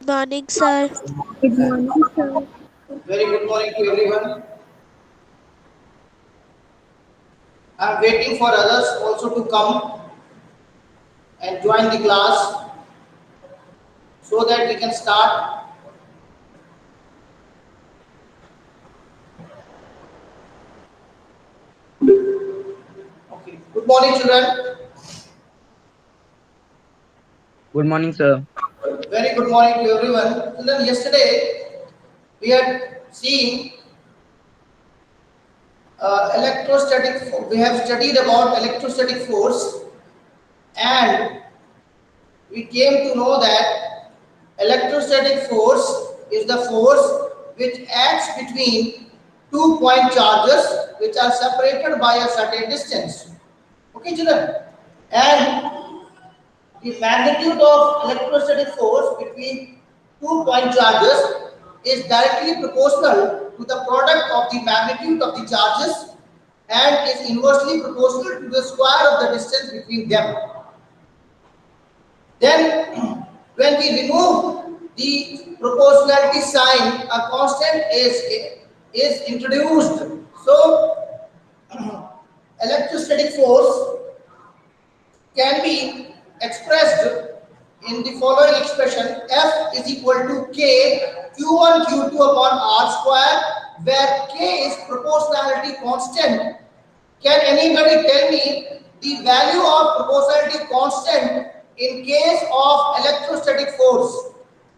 morning, sir. Good morning, sir. Very good morning to everyone. I am waiting for others also to come and join the class so that we can start. Okay. Good morning, children. Good morning, sir. Very good morning to everyone. Children, yesterday we had seen electrostatic. We have studied about electrostatic force, and we came to know that electrostatic force is the force which acts between 2 point charges which are separated by a certain distance. Okay, children? And the magnitude of electrostatic force between 2 point charges is directly proportional to the product of the magnitude of the charges and is inversely proportional to the square of the distance between them. Then, when we remove the proportionality sign, a constant is introduced. So, electrostatic force can be expressed in the following expression: F is equal to K Q1 Q2 upon R square, where K is proportionality constant. Can anybody tell me the value of proportionality constant in case of electrostatic force?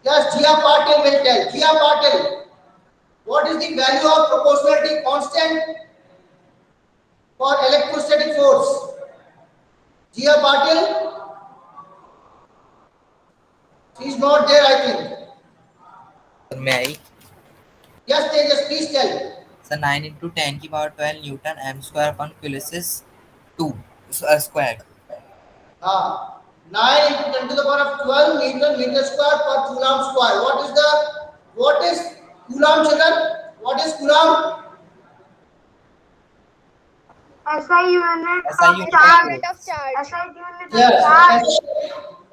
Yes, Jia Patil will tell. Jia Patil, what is the value of proportionality constant for electrostatic force? Jia Patil, she is not there, I think. May I? Yes, Tejas, please tell. So 9 into 10 की power 12 Newton m square upon Coulomb 2 squared. 9 into 10 to the power of 12 meter square per coulomb square. What is coulomb, children? What is coulomb? SI unit SI of unit charge. of force. SI unit of Yes. charge.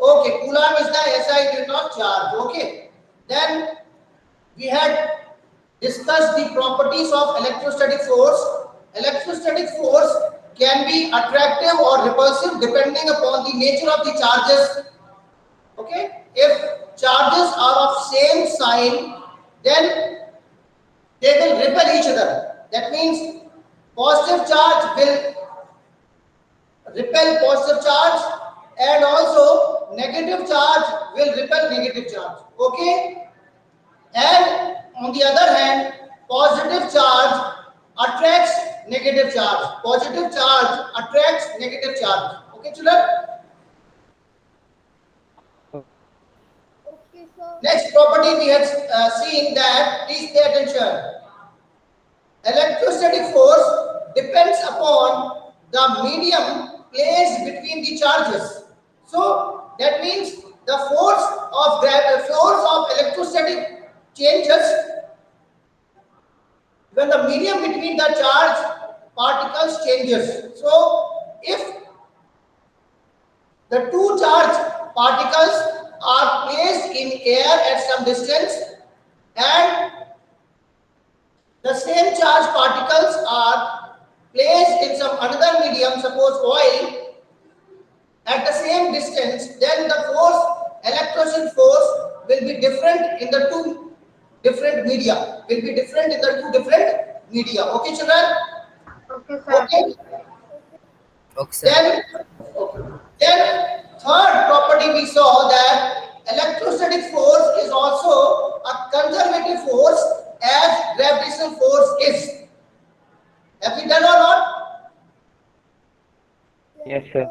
Okay, coulomb is the SI unit of charge. Okay. Then we had discussed the properties of electrostatic force. Electrostatic force can be attractive or repulsive depending upon the nature of the charges. Okay. If charges are of same sign, then they will repel each other. That means positive charge will repel positive charge and also negative charge will repel negative charge. Okay. And on the other hand, positive charge attracts negative charge. Positive charge attracts negative charge. Okay, children? Next property we had seen that, please pay attention. Electrostatic force depends upon the medium placed between the charges. So that means the force of electrostatic changes when the medium between the charge particles changes. So if the two charge particles are placed in air at some distance and the same charge particles are placed in some another medium, suppose oil, at the same distance, then the electrostatic force will be different in the two different media. Okay, children? Okay, sir. Okay. Okay, sir. Then third property we saw that electrostatic force is also a conservative force as gravitational force is. Have we done or not? Yes, sir.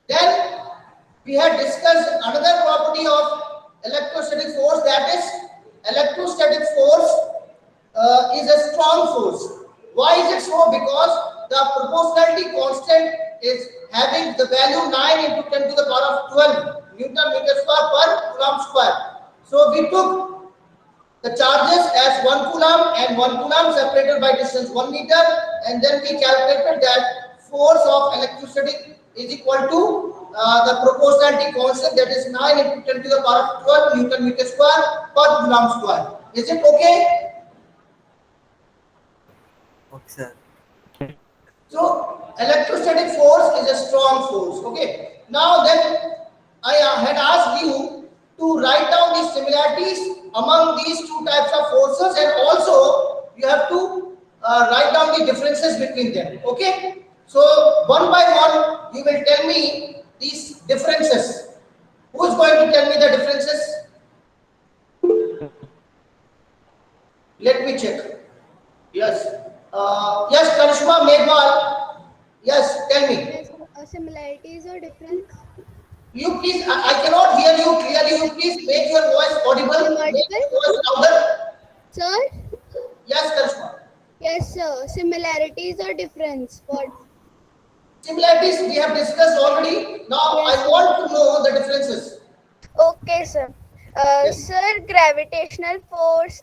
Then we had discussed another property of electrostatic force, that is electrostatic force is a strong force. Why is it so? Because the proportionality constant is having the value 9 into 10 to the power of 12 Newton meter square per coulomb square. So we took the charges as 1 coulomb and 1 coulomb separated by distance 1 meter, and then we calculated that force of electrostatic is equal to the proportionality constant, that is 9 into 10 to the power of 12 Newton meter square per coulomb square. Is it okay? Okay, sir. So electrostatic force is a strong force. Okay. Now then, I had asked you to write down the similarities among these two types of forces, and also you have to write down the differences between them. Okay. So one by one, you will tell me these differences. Who is going to tell me the differences? Let me check. Yes. Yes, Karishma Meghwal. Yes, tell me. Yes, similarities or difference? You please, I cannot hear you clearly. You please make your voice audible. I'm Make your audible? voice louder. Sir? Yes, Karishma. Yes, sir. Similarities or difference? What? Similarities we have discussed already. Now Yes, I sir. want to know the differences. Okay, sir. Yes. Sir, gravitational force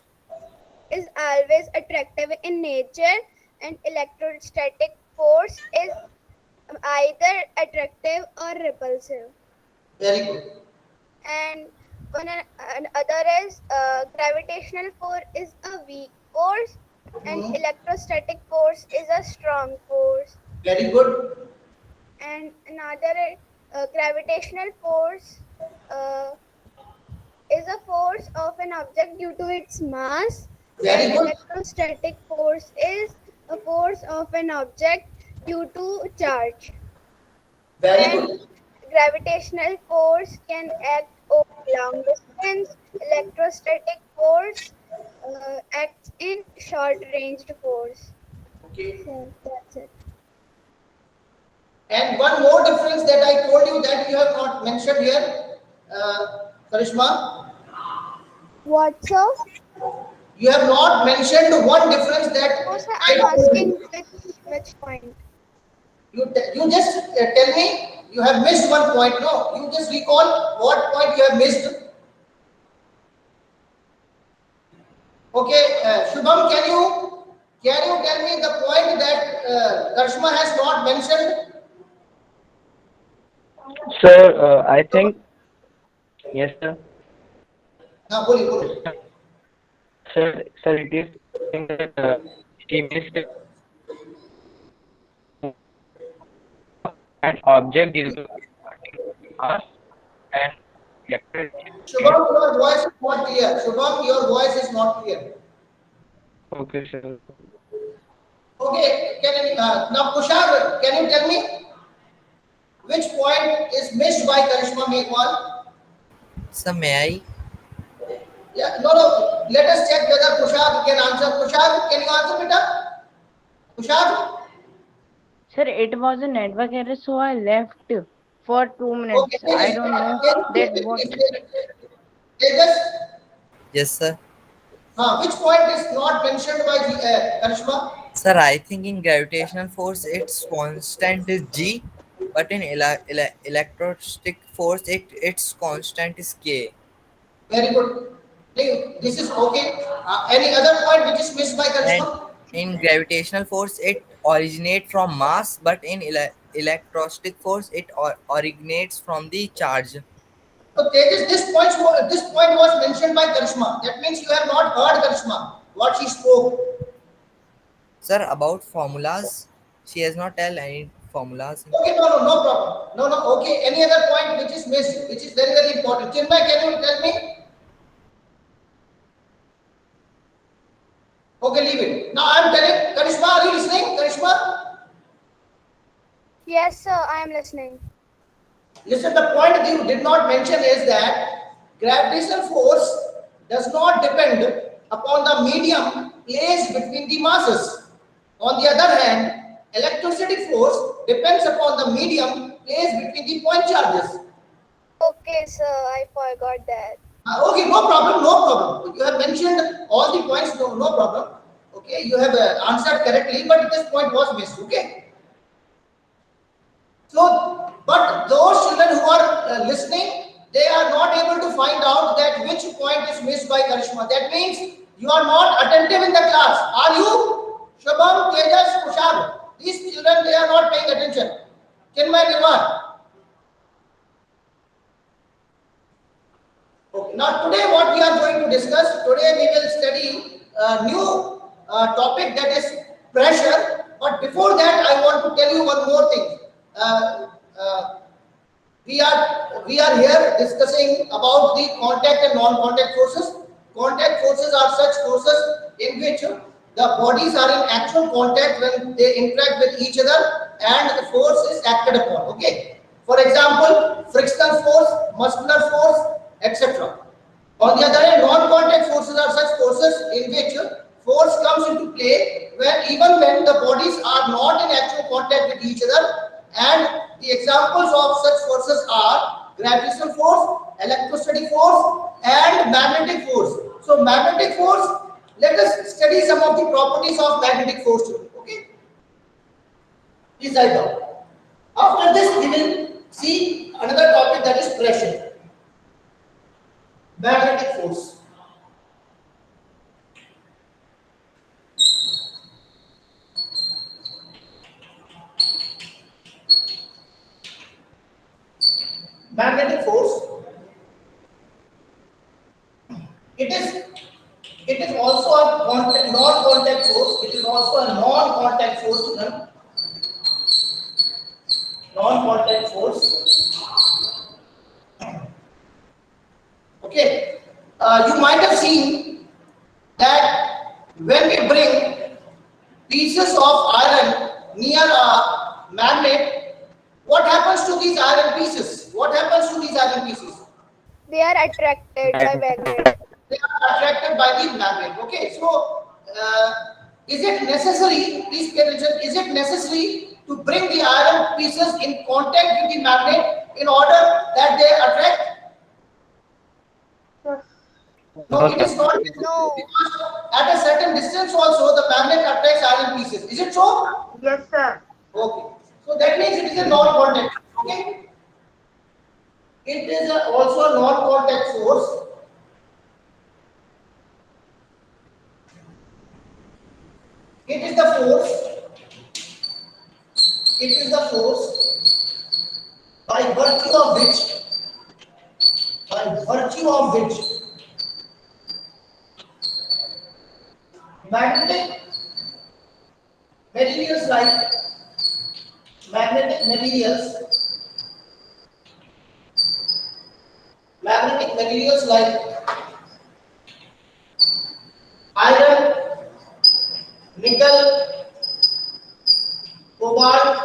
is always attractive in nature, and electrostatic force is either attractive or repulsive. Very good. And another is gravitational force is a weak force, and Hmm. electrostatic force is a strong force. Very good. And another gravitational force uh, is a force of an object due to its mass, and Very good. electrostatic force is a force of an object due to charge. Very And good. gravitational force can act over long distance. Electrostatic force acts in short ranged force. Okay. So that's it. And one more difference that I told you that you have not mentioned here, Karishma. What, sir? You have not mentioned one difference that No, sir, I I'm told you. asking which point. You just tell me you have missed one point. No, you just recall what point you have missed. Okay, Shubham, can you tell me the point that Karishma has not mentioned? Sir, I think yes, sir. Now, boli. Sir, it is saying that he missed an object due to mass and electricity. Shubham, your voice is not clear. Shubham, your voice is not clear. Okay, sir. Okay, now Kushar, can you tell me which point is missed by Karishma Meghwal? Sir, may Yeah, no. Let us check whether Kushar can answer. Kushar, can you answer, beta? Kushar? Sir, it was a network error, so I left for 2 minutes. Okay. I don't know that what. Tejas, I? Yes, sir. which point is not mentioned by Karishma? Sir, I think in gravitational force its constant is G, but in electrostatic force its constant is K. Very good. This is okay. Any other point which is missed by And Karishma? in gravitational force it originates from mass, but in electrostatic force it originates from the charge. So Tejas, this point was mentioned by Karishma. That means you have not heard Karishma, what she spoke. Sir, about formulas, she has not tell any formulas. Okay, no problem. No. Okay, any other point which is missed, which is very important. Chinmay, can you tell me? Okay, leave it. Now I am telling Karishma, are you listening? Karishma, Yes, sir, I am listening. listen. The point that you did not mention is that gravitational force does not depend upon the medium placed between the masses. On the other hand, electrostatic force depends upon the medium placed between the point charges. Okay, sir, I forgot that. Okay, no problem, no problem. You have mentioned all the points, no problem. Okay, you have answered correctly, but this point was missed. Okay. So, but those children who are listening, they are not able to find out that which point is missed by Karishma. That means you are not attentive in the class. Are you? Shubham, Tejas, Kushal. These children, they are not paying attention. Chinmay Nirmal. Now today what we are going to discuss, today we will study a new topic, that is pressure. But before that I want to tell you one more thing. Uh, uh, we are here discussing about the contact and non-contact forces. Contact forces are such forces in which the bodies are in actual contact when they interact with each other and the force is acted upon. Okay. For example, frictional force, muscular force, etc. On the other hand, non-contact forces are such forces in which force comes into play when the bodies are not in actual contact with each other, and the examples of such forces are gravitational force, electrostatic force, and magnetic force. So magnetic force, let us study some of the properties of magnetic force today. Okay, please write down. After this we will see another topic, that is pressure. Magnetic force. Magnetic force, it is also a non-contact force. It is also a non-contact force. Non-contact force. Okay, you might have seen that when we bring pieces of iron near a magnet, what happens to these iron pieces? What happens to these iron pieces? They are attracted by magnet. They are attracted by the magnet. Okay, so is it necessary, please pay attention, is it necessary to bring the iron pieces in contact with the magnet in order that they attract? No, it is not necessary, No. because at a certain distance also the magnet attracts iron pieces. Is it so? Yes, sir. Okay, so that means it is a non-contact. Okay, it is also a non-contact force. It is the force. It is the force by virtue of which magnetic materials like magnetic materials like iron, nickel, cobalt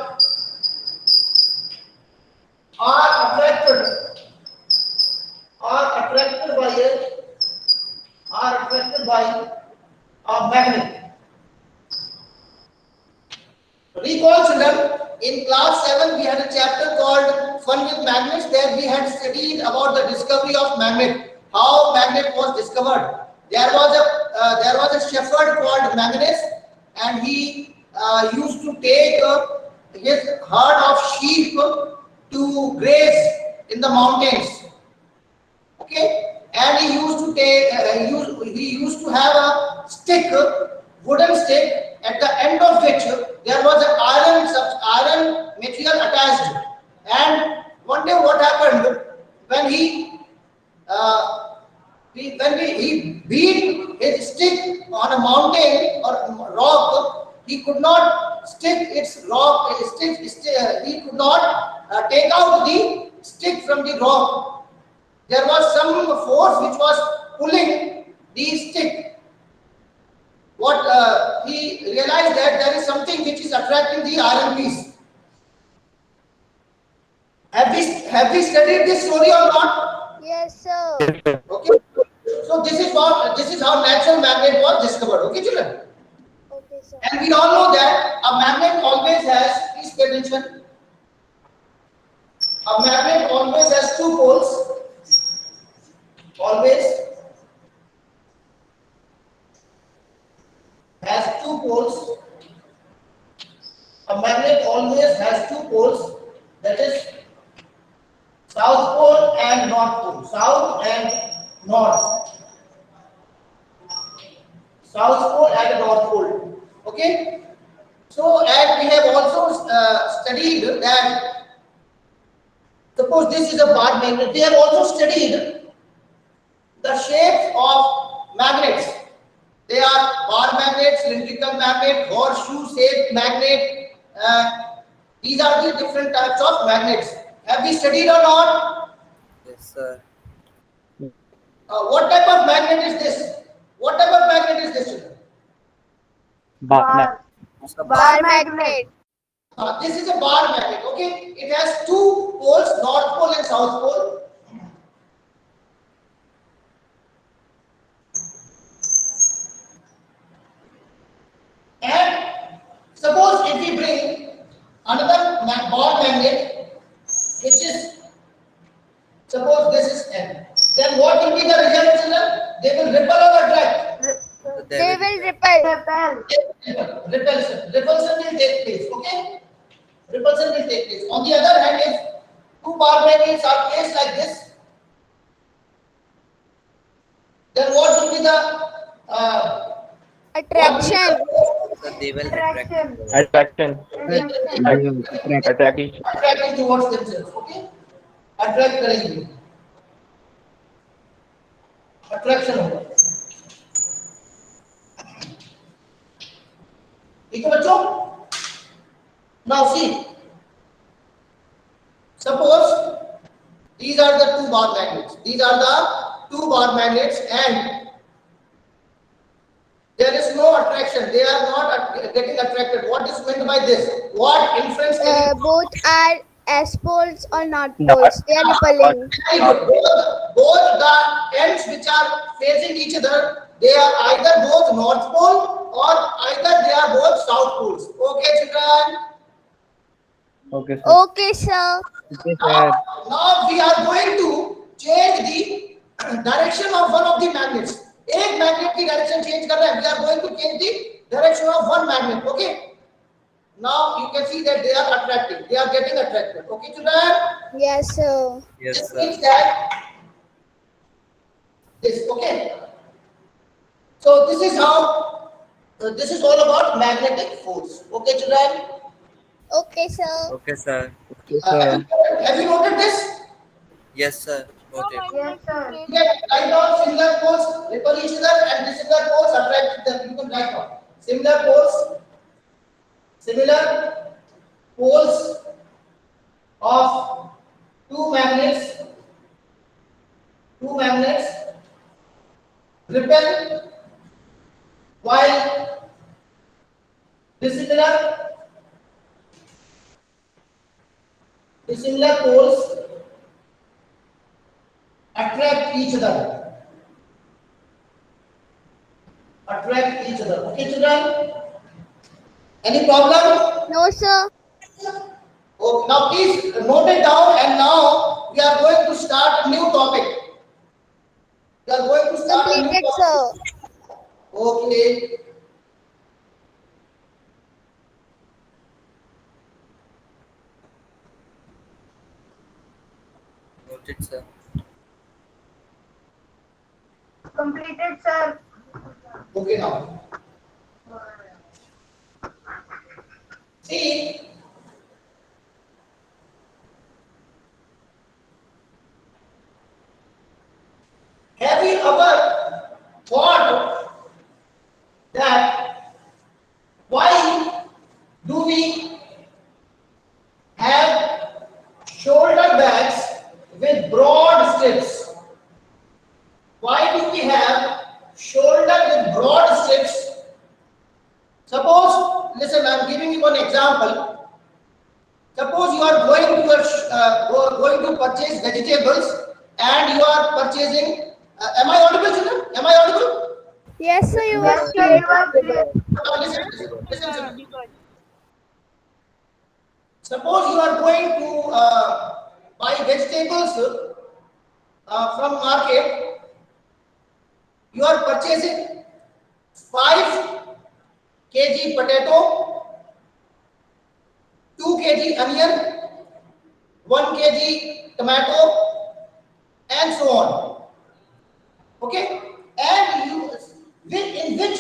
are attracted by a magnet. Recall children, in class 7 we had a chapter called Fun with Magnets. There we had studied about the discovery of magnet, how magnet was discovered. There was a shepherd called Magnus, and he used to take his herd of sheep to graze in the mountains. Okay, and he used to take he used to have a stick, wooden stick, at the end of which there was an iron material attached. And one day what happened, when he beat his stick on a mountain or rock, he could not stick its rock. He could not take out the stick from the rock. There was some force which was pulling the stick. He realized that there is something which is attracting the iron piece. Have we studied this story or not? Yes, sir. Okay. So this is how natural magnet was discovered. Okay, children. Okay, sir. And we all know that a magnet always has, please pay attention, a magnet always has two poles. Always has two poles. A magnet always has two poles, that is south pole and north pole. South and north. South pole and north pole. Okay. So, and we have also studied that, suppose this is a bar magnet. We have also studied the shapes of magnets. They are bar magnet, cylindrical magnet, horseshoe-shaped magnet. These are the different types of magnets. Have we studied or not? Yes, sir. What type of magnet is this? What type of magnet is this, children? Bar. Bar magnet. This is a bar magnet, okay? It has two poles, north pole and south pole. And suppose if we bring another bar magnet, which is, suppose this is N, then what will be the result, children? They will repel or attract? They will repel. Repulsion will take place, okay? Repulsion will take place. On the other hand, if two bar magnets are placed like this, then what will be the Attraction. So they will attract. Attraction. Attraction. attracting towards themselves, okay? Attract करेंगे. Attraction होगा. ठीक है बच्चों? Now see. Suppose these are the two bar magnets. These are the two bar magnets, and there is no attraction. They are not getting attracted. What is meant by this? What inference? Both are S poles or not poles. They are repelling. Both the ends which are facing each other, they are either both north pole or either they are both south poles. Okay, children. Okay, sir. Okay, sir. Okay, sir. Now we are going to change the direction of one of the magnets. एक magnet की direction change कर रहे हैं. We are going to change the direction of one magnet. Okay. Now you can see that they are attracting. They are getting attracted. Okay, children. Yes, sir. Yes, This sir. means that this. Okay. So this is how. This is all about magnetic force. Okay, children. Okay, sir. Okay, sir. Okay, sir. Have you noted this? Yes, sir. Noted. Yes, sir. You can write down similar poles repel each other and dissimilar poles attract them. You can write down similar poles of two magnets repel while dissimilar poles attract each other. Okay, children? Any problem? No, sir. Okay, now please note it down, and now we are going to start a new topic. Completed, sir. Okay. Noted, sir. Completed, sir. Okay now. See, have you ever thought that why do we have shoulder bags with broad strips? Why do we have shoulder with broad strips? Suppose, listen, I am giving you one example. Suppose you are going to purchase vegetables and you are purchasing. Am I audible, children? Am I audible? Yes, sir. You are clear. Listen, children. Suppose you are going to buy vegetables from market. You are purchasing 5 kg potato, 2 kg onion, 1 kg tomato, and so on. Okay, and in which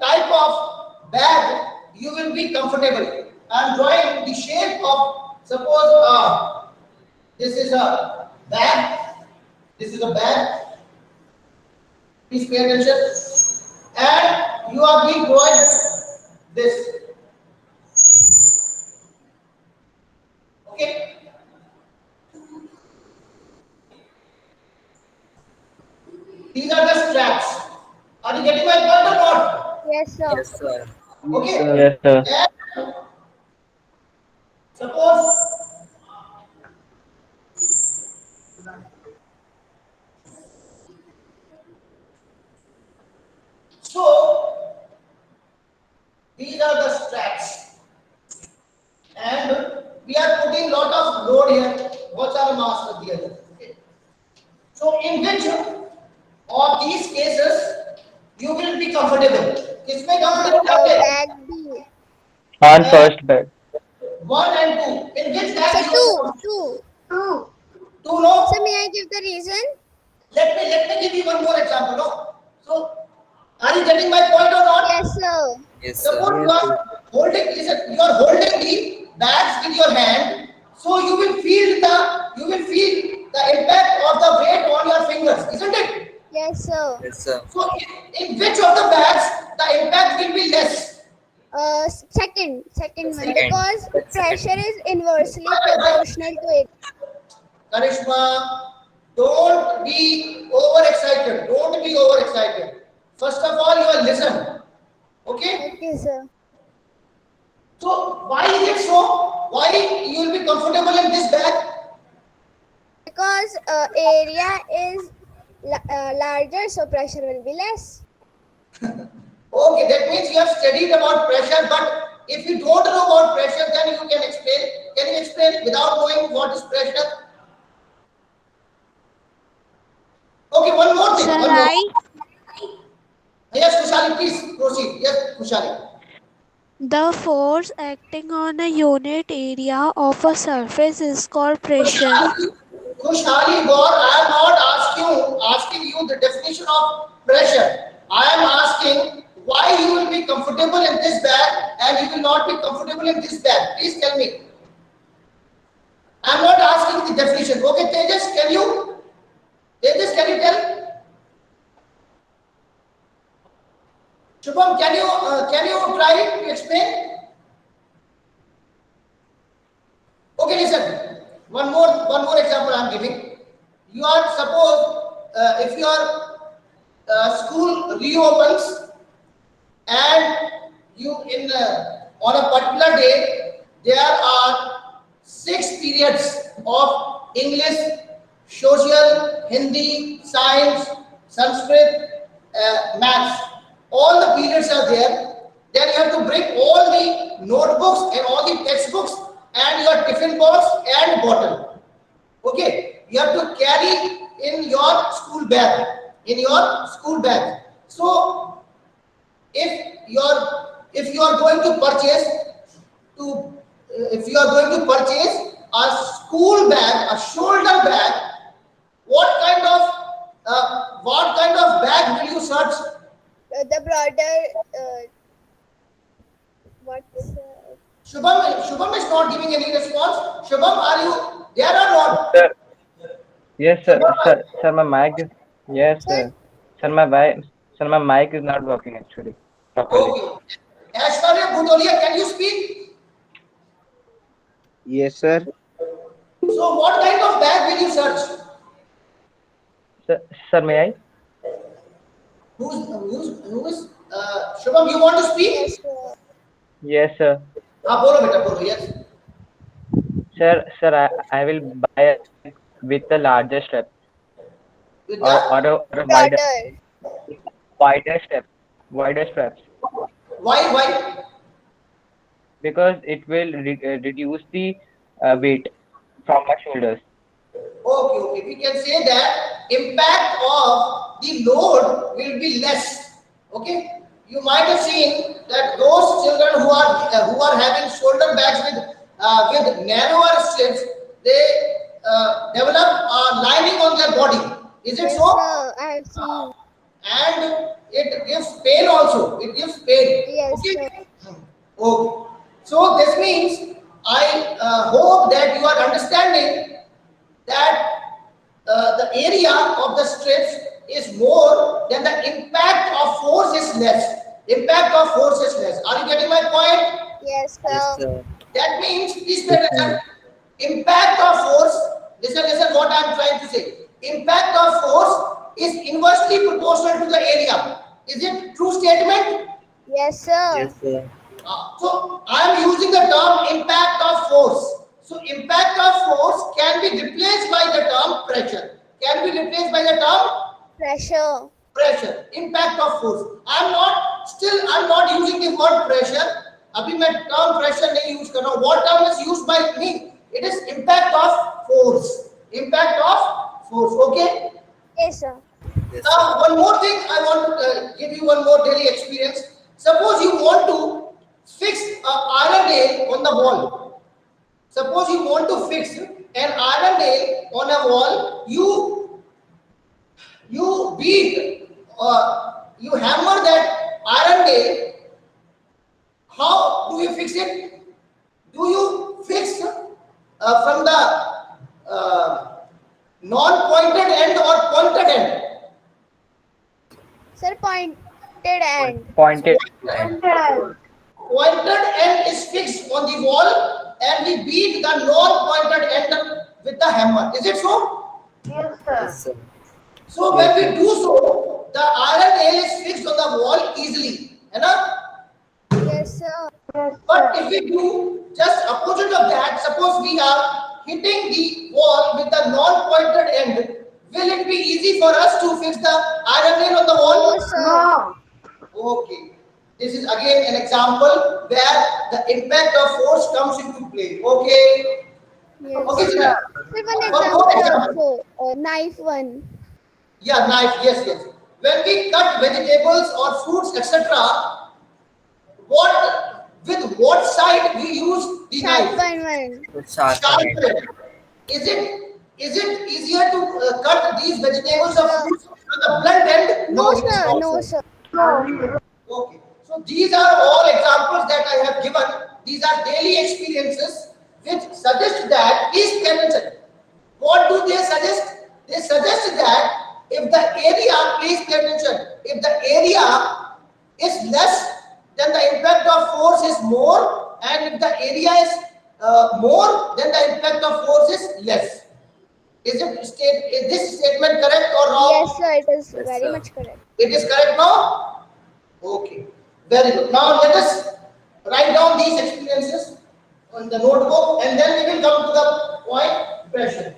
type of bag you will be comfortable? I am drawing the shape of, suppose this is a bag. Please pay attention. And you are being provided this. Okay. These are the straps. Are you getting my point or not? Yes, sir. Yes, sir. Okay. Yes, sir. And suppose so these are the straps, and we are putting lot of load here. बहुत सारा mass कर दिया है. Okay. So in which of these cases you will be comfortable? किसमें comfortable होंगे? Bag B. On first bed. 1 and 2. In which bag So you will two. two no? So may I give the reason? Let me give you one more example. No. So are you getting my point or not? Yes, sir. Yes, sir. Suppose you are holding, listen, you are holding the bags with your hand, so you will feel the impact of the weight on your fingers, isn't it? Yes, sir. Yes, sir. So in which of the bags the impact will be less? Second one, Second. because pressure is inversely proportional to it. Karishma, don't be overexcited. Don't be overexcited. First of all, you will listen. Okay? Okay, sir. So why is it so? Why you will be comfortable in this bag? Because area is larger, so pressure will be less. Okay, that means you have studied about pressure, but if you don't know about pressure, then you can explain. Can you explain without knowing what is pressure? Okay, one more thing. Sir, One more. I Yes, Kushali, please proceed. Yes, Kushali. the force acting on a unit area of a surface is called pressure. Kushali, Gaur, I am not asking you the definition of pressure. I am asking why you will be comfortable in this bag and you will not be comfortable in this bag. Please tell me. I am not asking the definition. Okay, Tejas, can you tell? Shubham, can you try to explain? Okay, listen. One more example I am giving. You are suppose if your school reopens and you in on a particular day there are 6 periods of English, social, Hindi, science, Sanskrit, maths. All the periods are there. Then you have to bring all the notebooks and all the textbooks and your tiffin box and bottle. Okay, you have to carry in your school bag. So if you are going to purchase a school bag, a shoulder bag, what kind of bag will you search? The broader. What's Shubham is not giving any response. Shubham, are you there or not? Sir. Yes, sir. Sir, my mic is. Yes, sir. Sir, my mic is not working actually properly. Okay. Aishwarya Bhudolia, can you speak? Yes, sir. So what kind of bag will you search? Sir, may I? Who's Shubham, you want to speak? yes, sir. Yes, sir. हाँ बोलो बेटा बोलो yes. Sir, I will buy with the larger step With or, that, or a wider Broader. wider straps why? because it will reduce the weight from my shoulders. Okay. We can say that impact of the load will be less. Okay. You might have seen that those children who are having shoulder bags with narrower strips, they develop a lining on their body. Is it Yes, so? sir. I have seen. And it gives pain also. It gives pain. Yes, Okay. sir. Okay. So this means I hope that you are understanding that the area of the strips is more than the less. Impact of force is less. Are you getting my point? Yes, Yes, sir. sir. That means, please pay attention. Impact of force, listen what I am trying to say. Impact of force is inversely proportional to the area. Is it true statement? Yes, sir. Yes, sir. So I am using the term impact of force. So impact of force can be replaced by the term pressure. Can be replaced by the term Pressure. pressure. Impact of force. I'm not using the word pressure. अभी मैं term pressure नहीं use कर रहा हूँ. What term is used by me? It is impact of force. Impact of force. Okay. Yes, sir. Yes, Now, sir. one more thing I want to give you one more daily experience. Suppose you want to fix an iron nail on the wall. Suppose you want to fix an iron nail on a wall. You beat, you hammer that iron nail. How do you fix it? Do you fix from the non-pointed end or pointed end? Sir, pointed end. Pointed. Pointed end is fixed on the wall and we beat the non-pointed end with the hammer. Is it so? Yes, sir. So when we do so, the iron nail is fixed on the wall easily. है ना? Yes, sir. But if we do just opposite of that, suppose we are hitting the wall with the non-pointed end, will it be easy for us to fix the iron nail on the wall? No, sir. Okay. This is again an example where the impact of force comes into play. Okay. Yes, Okay, sir. sir. Sir, one One more example also. Knife one. Yeah, knife. Yes, yes. When we cut vegetables or fruits, etc., what side we use the Sharp knife? one. Sharp Sharp end. end. Is it easier to cut these vegetables or Sir. fruits with the blunt end? No, it is sir. not. No, sir. Okay. So these are all examples that I have given. These are daily experiences which suggest that, please pay attention. What do they suggest? They suggest that if the area, please pay attention, if the area is less, then the impact of force is more, and if the area is more, then the impact of force is less. Is this statement correct or wrong? Yes, sir. It is Yes, very sir. much correct. It is correct now? Okay. Very good. Now let us write down these experiences on the notebook and then we will come to the point pressure.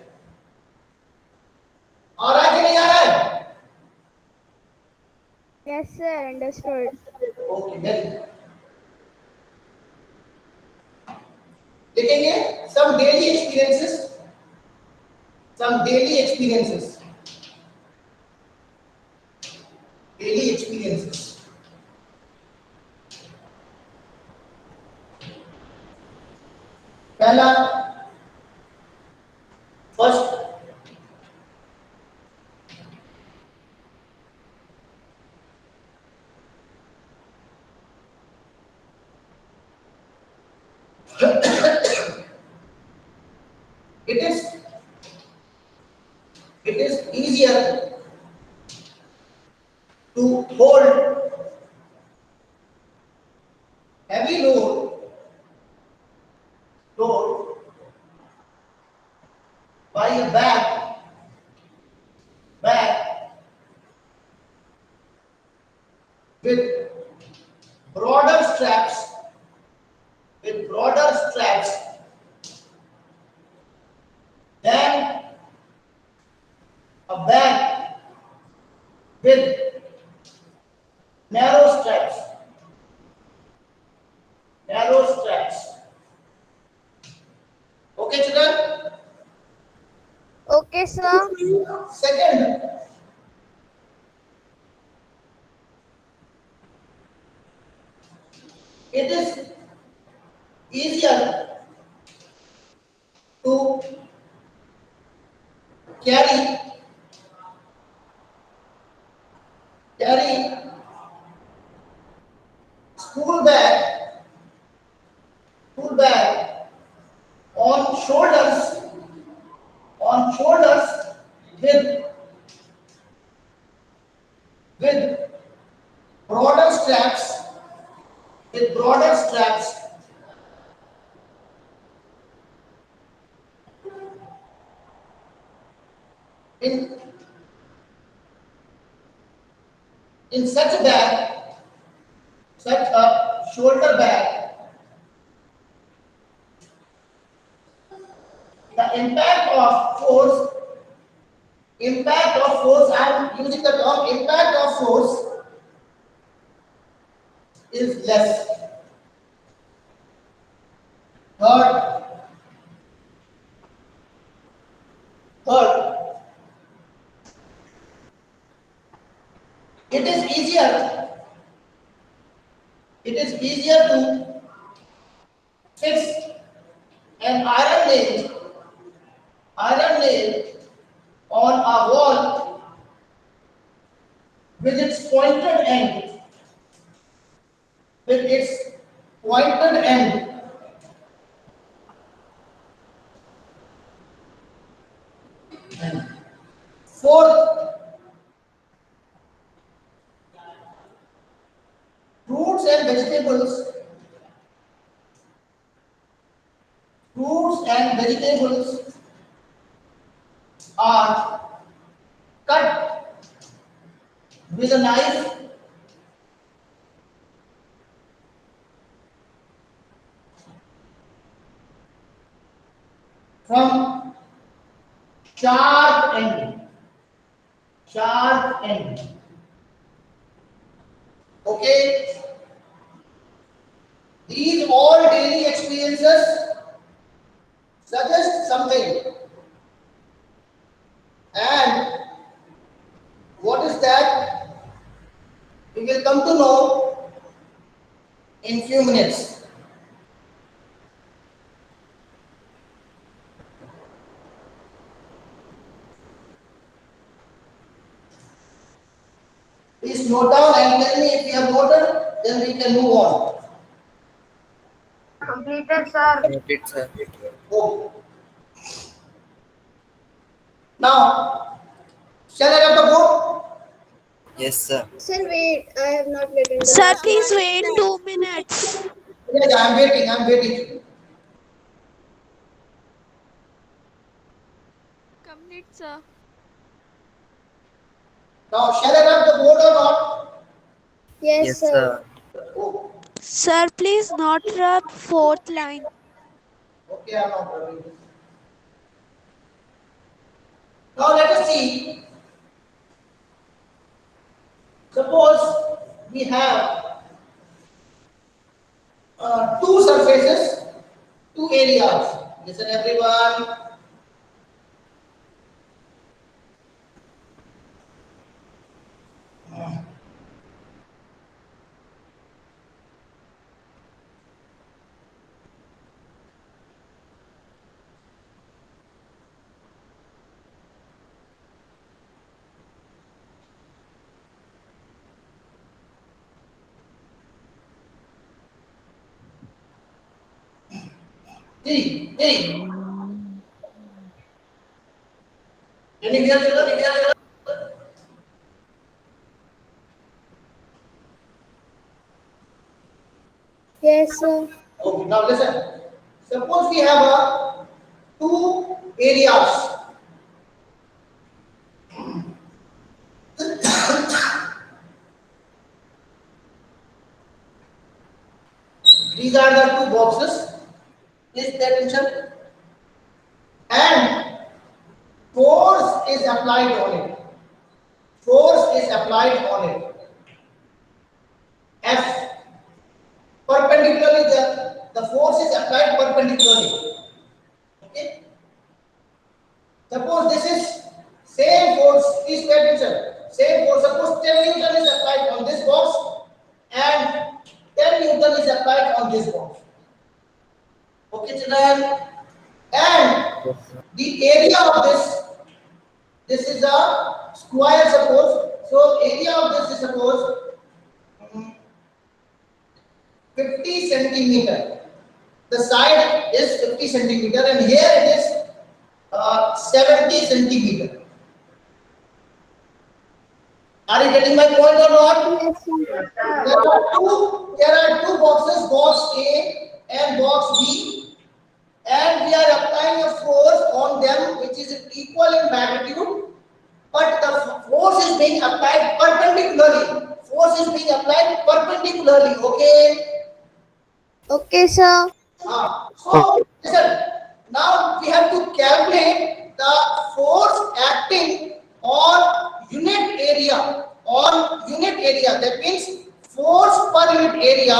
आ रहा है कि नहीं आ रहा है? Yes, sir. Understood. Okay, very good. लिखेंगे some daily experiences. Some daily experiences. Daily experiences. पहला first it is easier to hold heavy load by a bag with broader straps than a bag with narrow straps. Okay, children? Okay, sir. Second, it is easier to carry school bag on shoulders with broader straps, with broader straps, in such a bag, such a shoulder bag, the impact of force, I am using the term impact of force, is less. Third, it is easier to fix an iron nail on a wall with its pointed end, with its pointed end. Fourth, fruits and vegetables are cut with a knife from sharp end. Okay, these all daily experiences suggest something, and what is that? We will come to know in few minutes. Please note down and tell me if you have noted, then we can move on. Completed, sir. Noted, sir. Okay. Now, shall I have the board? Yes, sir. Sir, wait. I have not written the Sir, last please one. wait 2 minutes. Yes, I am waiting. Complete, sir. Now, shall I have the board or not? Yes, Yes, sir. sir. Oh, Sir, please not write fourth line. okay, I am not worrying. Now, let us see. Suppose we have two surfaces, two areas. Listen, everyone. See. Can you hear children? Yes, sir. Okay, now listen. Suppose we have two areas. These are the two boxes. Please pay attention. And force is applied on it. F. Perpendicularly, the force is applied perpendicularly. Okay. Suppose this is same force. Please pay attention. Same force. Suppose 10 Newton is applied on this box and 10 Newton is applied on this box. Okay, children. And Yes, sir. the area of this is a square, suppose. So area of this is suppose 50 centimeter. The side is 50 centimeter and here it is 70 centimeter. Are you getting my point or not? Yes, sir. There are two boxes, box A and box B, and we are applying a force on them which is equal in magnitude, but the force is being applied perpendicularly. Force is being applied perpendicularly. Okay. Okay, sir. So listen. Now we have to calculate the force acting on unit area. On unit area, that means force per unit area.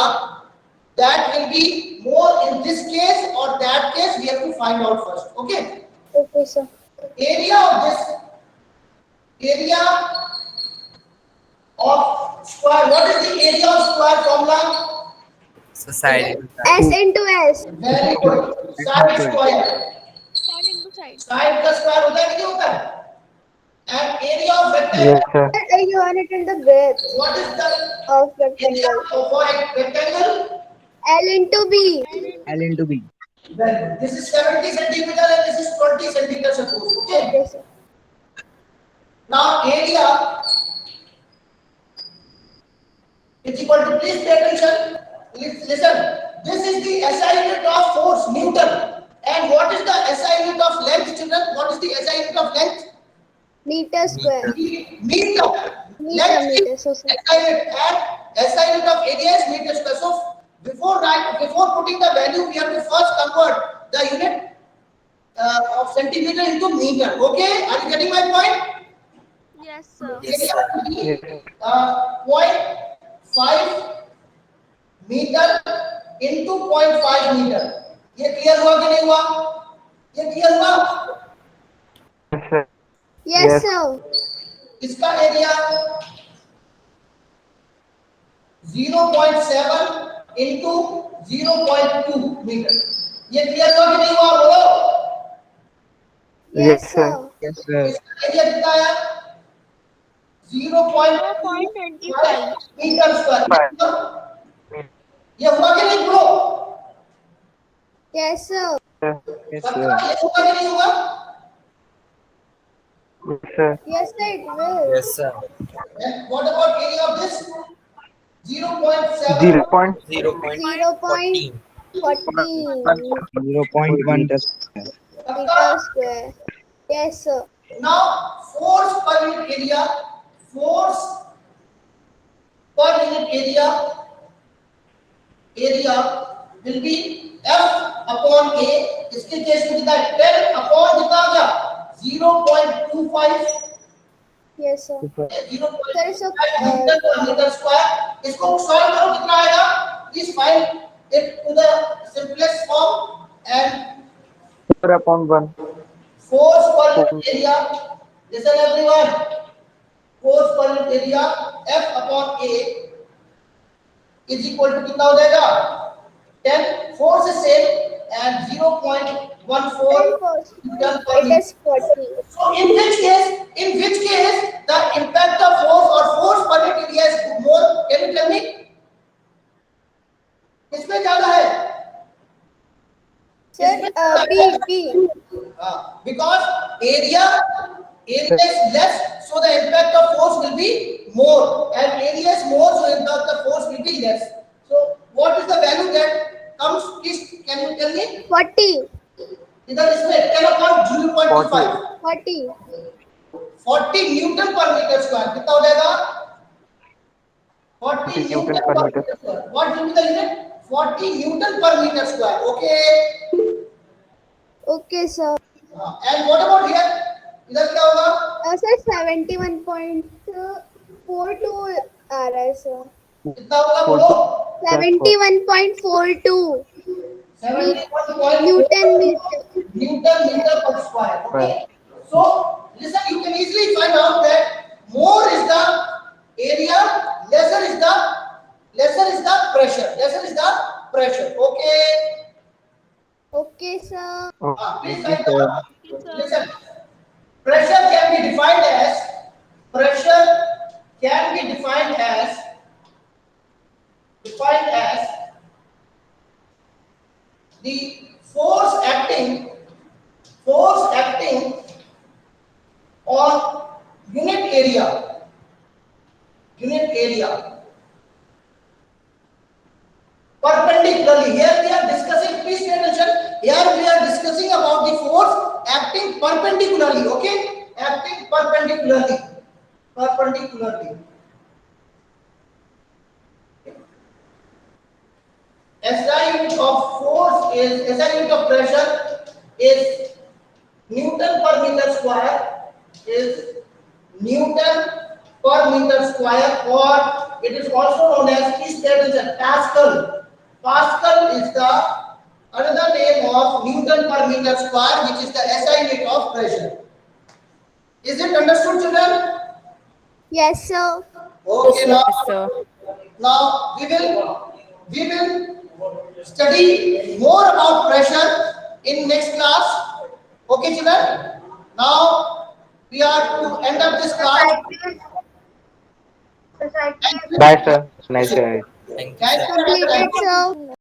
That will be more in this case or that case. We have to find out first. Okay. Okay, sir. Area of this area of square. What is the area of square formula? So side to S side. into S. Very good. Side square. Side into side. Side का square होता है कि नहीं होता है? And area of rectangle. Yes, sir. You want it in the width What is the of area rectangle. of a rectangle? L into B. L into B. Well, this is 70 centimeter and this is 20 centimeter suppose. Okay. Okay, sir. Now area is equal to, please pay attention. Listen. This is the SI unit of force, Newton. And what is the SI unit of length, children? What is the SI unit of length? Meter square. Meter. Meter, so sir. SI unit and SI unit of area is meter square. So before putting the value, we have to first convert the unit of centimeter into meter. Okay, are you getting my point? Yes, sir. Yes, sir. Yes. 0.5 meter into 0.5 meter. ये clear हुआ कि नहीं हुआ? ये clear हुआ? Yes, sir. Yes, Yes. sir. इसका area 0.7 into 0.2 metre. ये clear हुआ कि नहीं हुआ? बोलो. Yes, Yes, sir. sir. Yes, sir. इसका एरिया कितना है? 0.25 0.25. Meter square. ये हुआ कि नहीं बोलो? Yes, sir. Yes, पक्का sir. ये हुआ कि नहीं हुआ? Yes, sir. Yes, sir, it will. Yes, sir. And what about area of this? 0.7 0 point 0.14. 0.14 0.1 meter square. Yes, sir. Now force per unit area, force per unit area will be F upon A. इसके case में कितना है? 10 upon कितना आ गया? 0.25. Yes, sir. 0.25 Sir, meter per meter square. इसको solve करो कितना आएगा? Please find it to the simplest form and 4 upon 1. force per unit area. Listen everyone. Force per unit area F upon A is equal to कितना हो जाएगा? 10. Force is same and 0.14 Newton per it meter. is 40. So in which case the impact of force or force per unit area is more? Can you tell me? किसमें ज्यादा है? Sir, B. Because area is less, so the impact of force will be more, and area is more, so impact of force will be less. So what is the value that comes? Please, can you tell me? 40. इधर इसमें 10 upon 0.25. 40. 40 Newton पर metre square कितना हो जाएगा? 40 Newton per meter. square. What will be the unit? 40 Newton per meter square. Okay. Okay, sir. And what about here? इधर क्या होगा? Sir, 71.42 आ रहा है, sir. कितना होगा बोलो? 71.42 71 Newton meter. Newton meter per square. Okay. So listen, you can easily find out that more is the area, lesser is the pressure. Lesser is the pressure. Okay. Okay, sir. Please write down. Listen. Pressure can be defined as the force acting on unit area discussing about the force acting perpendicularly. Okay, acting perpendicularly. Perpendicularly. SI unit of force is SI unit of pressure is Newton per meter square is Newton per meter square, or it is also known as Pascal. Pascal is the another name of Newton per meter square, which is the SI unit of pressure. Is it understood, children? Yes, sir. Okay, now, Yes, sir. now we will study more about pressure in next class. Okay, children. Now we are to end up this class. Bye, sir. Nice. Thank you, Thank sir. you. Completed, sir.